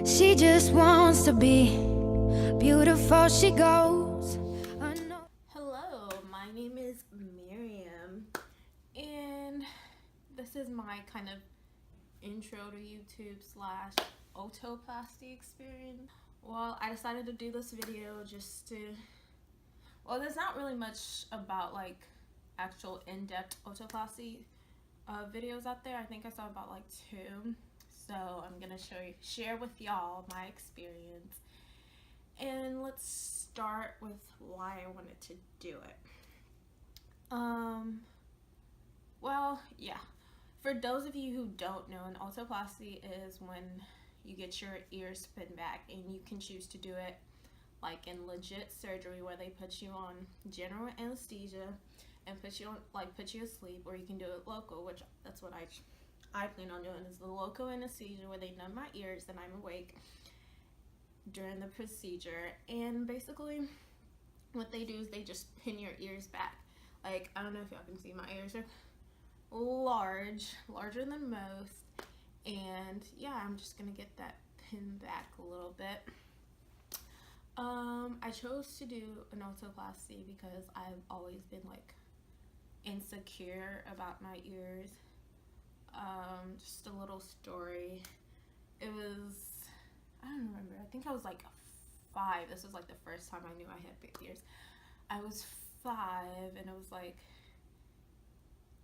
She just wants to be beautiful. She goes. Hello, my name is Miriam, and this is my kind of intro to YouTube slash Otoplasty experience. Well, I decided to do this video just to, well, there's not really much about like actual in-depth Otoplasty videos out there. I think I saw about like 2. So I'm gonna share with y'all my experience, and let's start with why I wanted to do it. Well, yeah. For those of you who don't know, an otoplasty is when you get your ears pinned back, and you can choose to do it like in legit surgery where they put you on general anesthesia and put you asleep, or you can do it local, which that's what I plan on doing, is the local anesthesia where they numb my ears and I'm awake during the procedure. And basically what they do is they just pin your ears back. Like, I don't know if y'all can see, my ears are larger than most, and yeah, I'm just gonna get that pinned back a little bit. I chose to do an otoplasty because I've always been like insecure about my ears. Just a little story. It was, I don't remember, I think I was like 5. This was like the first time I knew I had big ears. I was 5, and it was like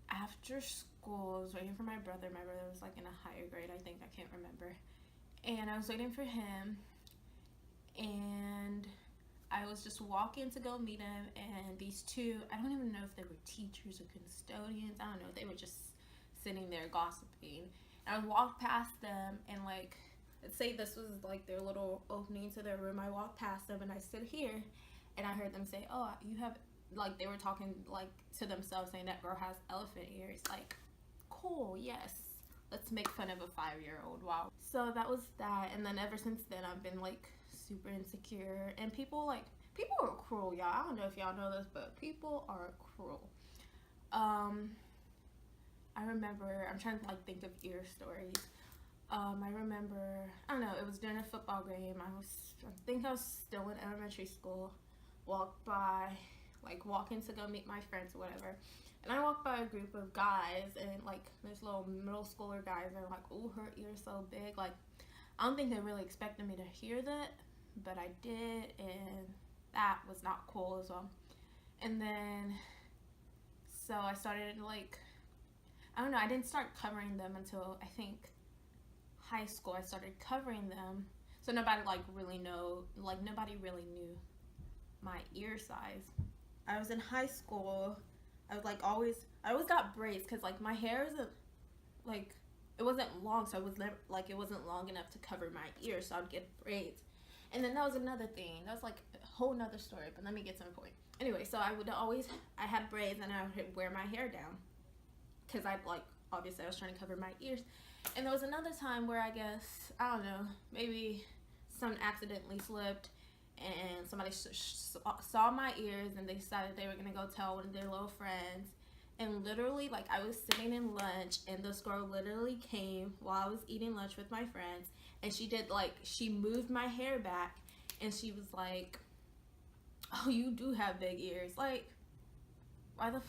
after school. I was waiting for my brother. My brother was like in a higher grade, I think, I can't remember. And I was waiting for him, and I was just walking to go meet him, and these 2, I don't even know if they were teachers or custodians, I don't know, they were just sitting there gossiping. And I walked past them, and like, let's say this was like their little opening to their room. I walked past them and I stood here, and I heard them say, "Oh, you have," like they were talking like to themselves, saying that girl has elephant ears. Like, cool, yes, let's make fun of a 5-year-old. Wow. So that was that. And then ever since then I've been like super insecure, and people are cruel, y'all. I don't know if y'all know this, but people are cruel. I remember, I'm trying to like think of ear stories. I remember, I don't know, it was during a football game. I think I was still in elementary school. Walked by, like walking to go meet my friends or whatever. And I walked by a group of guys, and like this little middle schooler guys, and like, "Ooh, her ear's so big." Like, I don't think they really expected me to hear that, but I did, and that was not cool as well. And then, so I started like, I don't know, I didn't start covering them until I think high school. I started covering them, so nobody really knew my ear size. I was in high school. I was I always got braids, because like my hair isn't like, it wasn't long, so it wasn't long enough to cover my ears, so I'd get braids. And then that was another thing. That was like a whole nother story, but let me get to the point. Anyway, so I had braids, and I would wear my hair down, because obviously I was trying to cover my ears. And there was another time where I guess, I don't know, maybe someone accidentally slipped, and somebody saw my ears, and they decided they were gonna go tell one of their little friends. And literally, like, I was sitting in lunch, and this girl literally came while I was eating lunch with my friends, and she moved my hair back, and she was like, "Oh, you do have big ears." Like, why the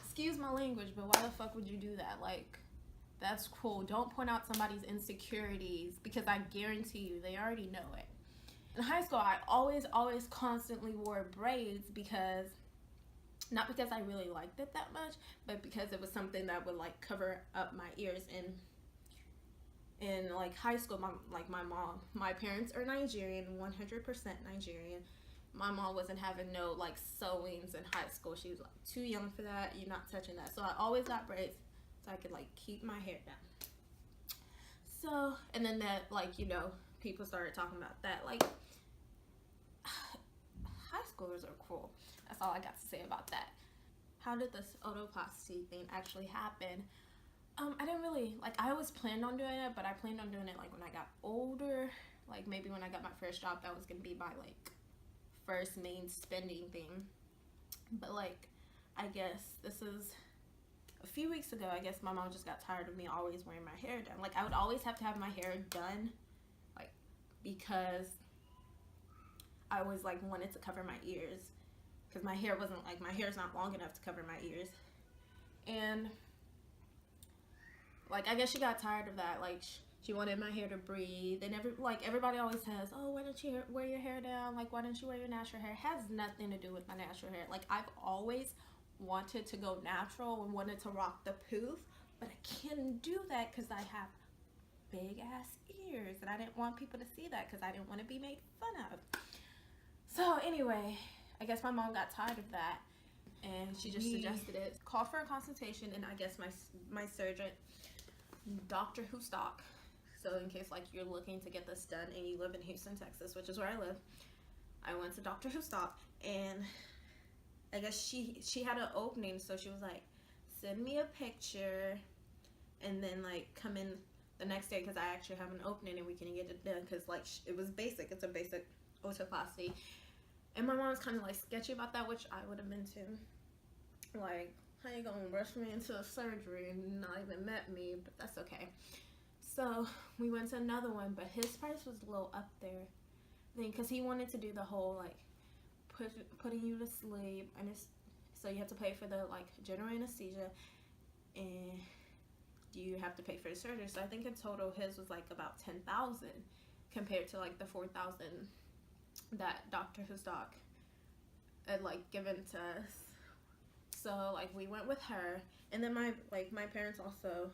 excuse my language, but why the fuck would you do that? Like, that's cool. Don't point out somebody's insecurities, because I guarantee you they already know it. In high school, I always constantly wore braids, because not because I really liked it that much, but because it was something that would like cover up my ears. And in like high school, my parents are Nigerian, 100% Nigerian. My mom wasn't having no like sewings in high school. She was like, too young for that. You're not touching that. So I always got braids, so I could like keep my hair down. So, and then that, like, you know, people started talking about that. Like, high schoolers are cruel. That's all I got to say about that. How did this otoplasty thing actually happen? I didn't really, like, I always planned on doing it, but I planned on doing it like when I got older. Like, maybe when I got my first job, that was gonna be my like first main spending thing. But like, I guess this is a few weeks ago. I guess my mom just got tired of me always wearing my hair done. Like, I would always have to have my hair done like because I always like wanted to cover my ears because my hair wasn't like, my hair is not long enough to cover my ears. And like, I guess she got tired of that. Like, she wanted my hair to breathe. And everybody always says, oh, why don't you wear your hair down? Like, why don't you wear your natural hair? It has nothing to do with my natural hair. Like, I've always wanted to go natural and wanted to rock the poof, but I can't do that because I have big ass ears, and I didn't want people to see that because I didn't want to be made fun of. So anyway, I guess my mom got tired of that, and she just suggested it. Called for a consultation, and I guess my surgeon, Dr. Hustock. So in case like you're looking to get this done and you live in Houston, Texas, which is where I live, I went to Dr. Hustock, and I guess she had an opening, so she was like, send me a picture and then like come in the next day because I actually have an opening and we can get it done, because like it was basic. It's a basic otoplasty. And my mom was kind of like sketchy about that, which I would have been too. Like, how you gonna rush me into a surgery and not even met me? But that's okay. So we went to another one, but his price was a little up there, because he wanted to do the whole like putting you to sleep, and so you have to pay for the like general anesthesia, and you have to pay for the surgery. So I think in total his was like about $10,000 compared to like the $4,000 that Dr. Hustock had like given to us. So like we went with her, and then my parents also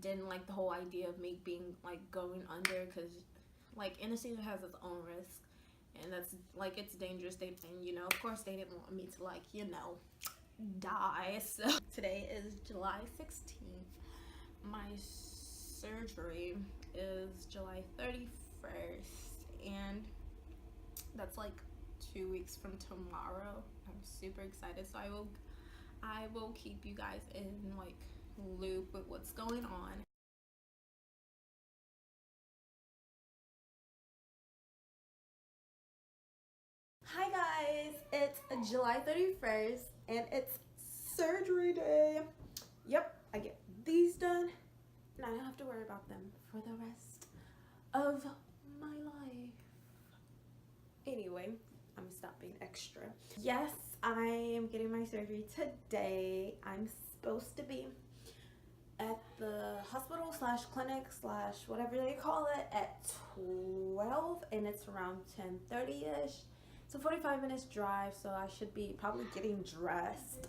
didn't like the whole idea of me being like going under, because like anesthesia has its own risk, and that's like, it's dangerous. And of course they didn't want me to like die. So today is July 16th. My surgery is July 31st, and that's like 2 weeks from tomorrow. I'm super excited, so I will keep you guys in like loop with what's going on. Hi guys, it's July 31st and it's surgery day. Yep, I get these done and I don't have to worry about them for the rest of my life. Anyway, I'm gonna stop being extra. Yes, I am getting my surgery today. I'm supposed to be at the hospital / clinic / whatever they call it at 12, and it's around 10:30ish. It's a 45 minutes drive, so I should be probably getting dressed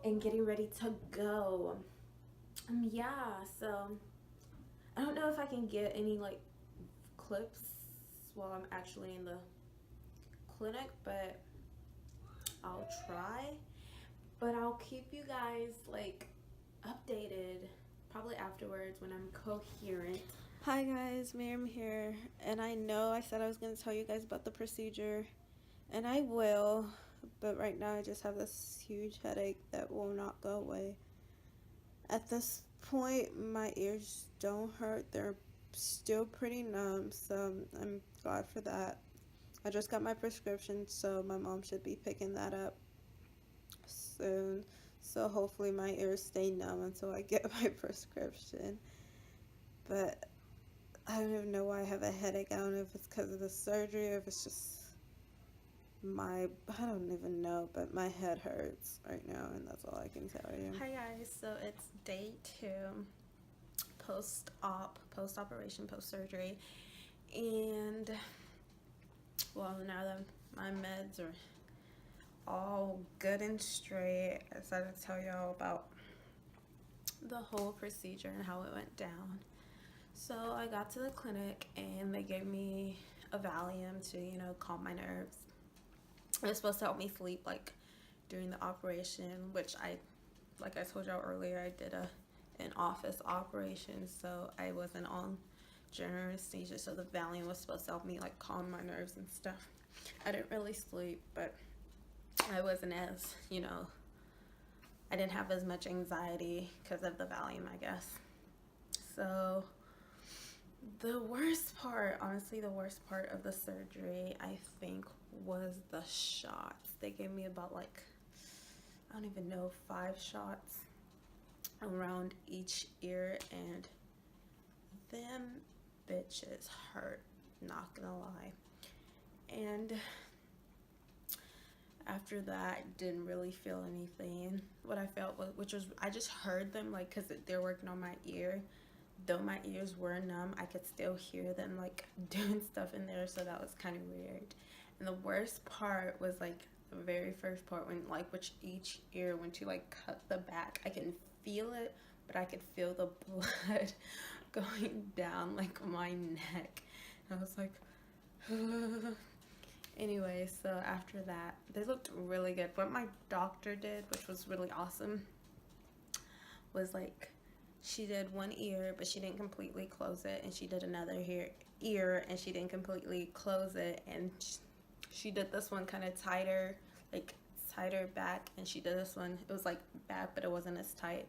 and getting ready to go. Yeah, so I don't know if I can get any like clips while I'm actually in the clinic, but I'll try. But I'll keep you guys like updated probably afterwards when I'm coherent. Hi guys, Miriam here, and I know I said I was going to tell you guys about the procedure, and I will, but right now I just have this huge headache that will not go away. At this point my ears don't hurt, they're still pretty numb, so I'm glad for that. I just got my prescription, so my mom should be picking that up soon. So hopefully my ears stay numb until I get my prescription. But I don't even know why I have a headache. I don't know if it's because of the surgery or if it's just I don't even know, but my head hurts right now, and that's all I can tell you. Hi guys, so it's day 2, post-operation, post-surgery, and well, now that my meds are all good and straight, I decided to tell y'all about the whole procedure and how it went down. So I got to the clinic and they gave me a Valium to, calm my nerves. It was supposed to help me sleep like during the operation, which like I told y'all earlier, I did an office operation, so I wasn't on general anesthesia, so the Valium was supposed to help me like calm my nerves and stuff. I didn't really sleep, but I wasn't as, I didn't have as much anxiety because of the Valium, I guess. So the worst part, honestly, the worst part of the surgery, I think, was the shots. They gave me about like, I don't even know, 5 shots around each ear, and them bitches hurt not gonna lie. And after that, didn't really feel anything. What I felt was, which was, I just heard them, like, because they're working on my ear. Though my ears were numb, I could still hear them, like, doing stuff in there, so that was kind of weird. And the worst part was, like, the very first part when, like, which each ear went to, like, cut the back. I can feel it, but I could feel the blood going down, like, my neck. And I was like, anyway, so after that, they looked really good. What my doctor did, which was really awesome, was, like, she did one ear, but she didn't completely close it, and she did another ear, and she didn't completely close it, and she did this one kind of tighter, like, tighter back, and she did this one, it was, like, back, but it wasn't as tight,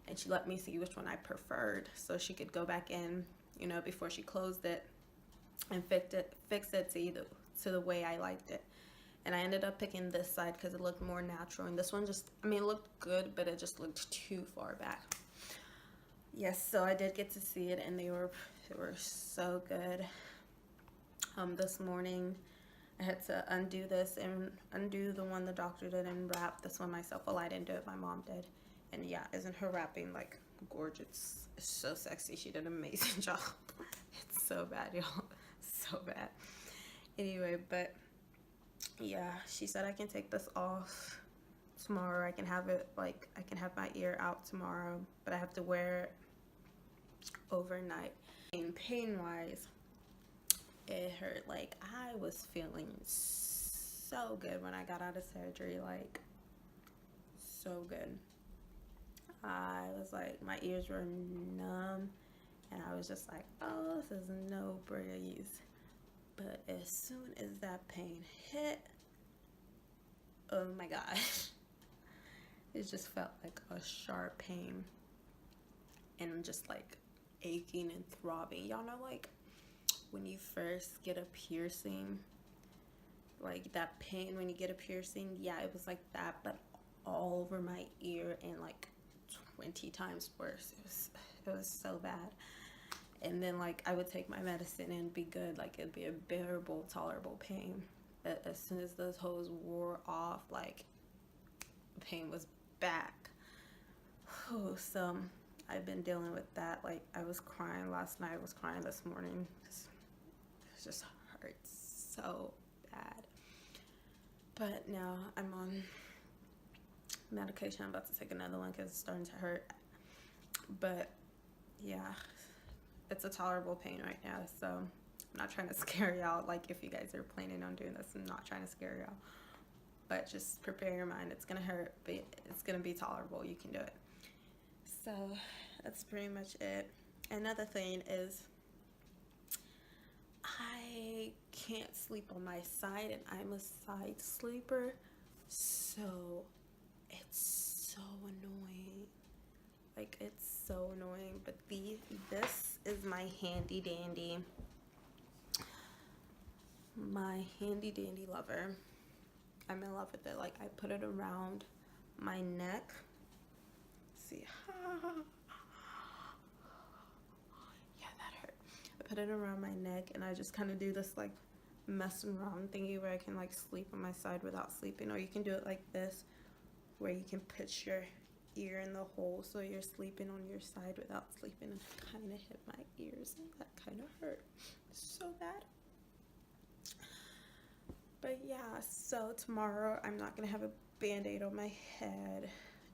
and she let me see which one I preferred, so she could go back in, you know, before she closed it, and fix it to the way I liked it. And I ended up picking this side because it looked more natural, and this one just, I mean, it looked good, but it just looked too far back. Yes, so I did get to see it, and they were so good. This morning I had to undo this and undo the one the doctor did and wrap this one myself. Well, I didn't do it, my mom did. And yeah, isn't her wrapping like gorgeous? It's so sexy. She did an amazing job. It's so bad, y'all. So bad. Anyway, but yeah, she said I can take this off tomorrow. I can have it, like, I can have my ear out tomorrow, but I have to wear it overnight. And pain wise, it hurt. Like, I was feeling so good when I got out of surgery, like, so good. I was like, my ears were numb, and I was just like, oh, this is no breeze. But as soon as that pain hit, oh my gosh, it just felt like a sharp pain, and just like aching and throbbing. Y'all know, like, when you first get a piercing, like that pain when you get a piercing? Yeah, it was like that, but all over my ear, and like 20 times worse. It was so bad. And then, like, I would take my medicine and be good. Like, it'd be a bearable, tolerable pain. But as soon as those hoes wore off, like, the pain was back. So I've been dealing with that. Like, I was crying last night. I was crying this morning. It just hurts so bad. But now I'm on medication. I'm about to take another one because it's starting to hurt. But yeah, it's a tolerable pain right now, so I'm not trying to scare y'all. Like, if you guys are planning on doing this, I'm not trying to scare y'all, but just prepare your mind. It's gonna hurt, but it's gonna be tolerable. You can do it. So that's pretty much it. Another thing is, I can't sleep on my side, and I'm a side sleeper, so it's so annoying. Like, it's so annoying. But this is my handy dandy lover. I'm in love with it. Like, I put it around my neck. See, yeah, that hurt. I put it around my neck, and I just kind of do this like messing around thingy where I can like sleep on my side without sleeping, or you can do it like this, where you can put your ear in the hole so you're sleeping on your side without sleeping. And it kind of hit my ears, and that kind of hurt so bad. But yeah, so tomorrow I'm not gonna have a band-aid on my head,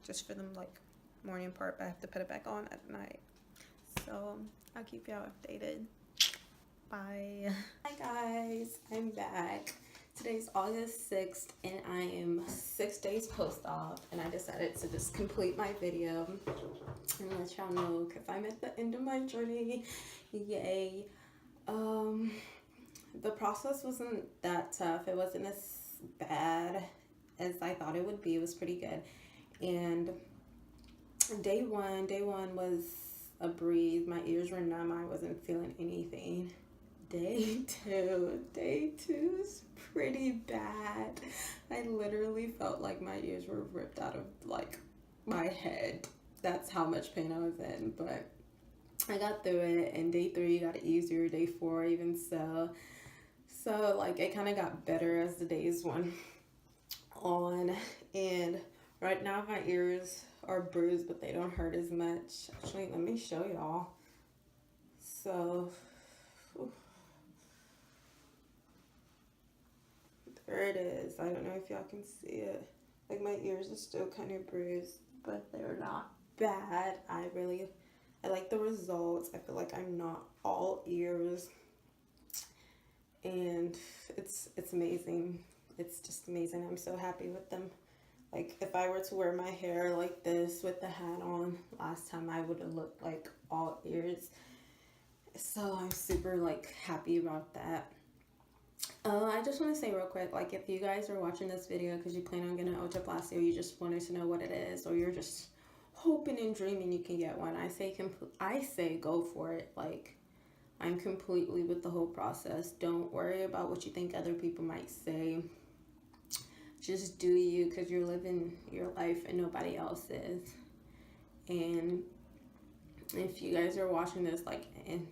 just for the like morning part, but I have to put it back on at night. So I'll keep y'all updated. Bye. Hi guys, I'm back. Today's August 6th, and I am 6 days post-op, and I decided to just complete my video and let y'all know, because I'm at the end of my journey. Yay. The process wasn't that tough. It wasn't as bad as I thought it would be. It was pretty good. And day one was a breeze. My ears were numb. I wasn't feeling anything. Day two is pretty bad. I literally felt like my ears were ripped out of like my head. That's how much pain I was in. But I got through it, and day 3 got easier, day 4 even so. So like it kind of got better as the days went on, and right now my ears are bruised, but they don't hurt as much. Actually, let me show y'all. So there it is. I don't know if y'all can see it. Like my ears are still kind of bruised, but they're not bad. I like the results. I feel like I'm not all ears, and it's amazing. It's just amazing. I'm so happy with them. Like if I were to wear my hair like this with the hat on last time, I would have looked like all ears. So I'm super like happy about that. I just want to say real quick, like if you guys are watching this video because you plan on getting an otoplasty, or you just wanted to know what it is, or you're just hoping and dreaming you can get one, I say go for it. Like I'm completely with the whole process. Don't worry about what you think other people might say. Just do you, because you're living your life and nobody else is. And if you guys are watching this like and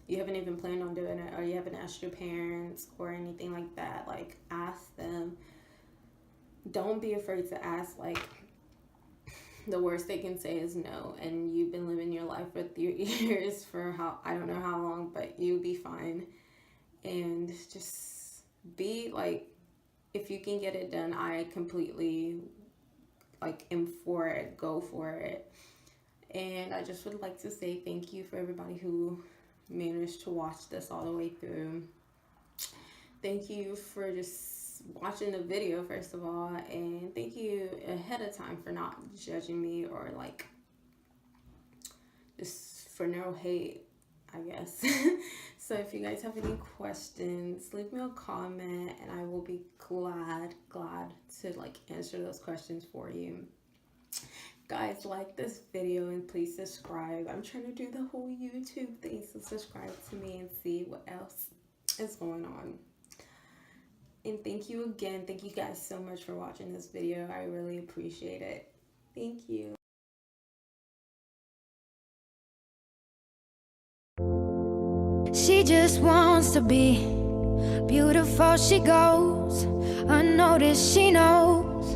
you haven't even planned on doing it, or you haven't asked your parents or anything like that, like ask them. Don't be afraid to ask. Like the worst they can say is no, and you've been living your life with your ears for I don't know how long, but you'll be fine. And just be like, if you can get it done, I completely like am for it. Go for it. And I just would like to say thank you for everybody who managed to watch this all the way through. Thank you for just watching the video, first of all, and thank you ahead of time for not judging me, or like just for no hate, I guess. So if you guys have any questions, leave me a comment and I will be glad to like answer those questions for you. Guys, like this video and please subscribe. I'm trying to do the whole YouTube thing, so subscribe to me and see what else is going on. And thank you again. Thank you guys so much for watching this video. I really appreciate it. Thank you. She just wants to be beautiful. She goes unnoticed, she knows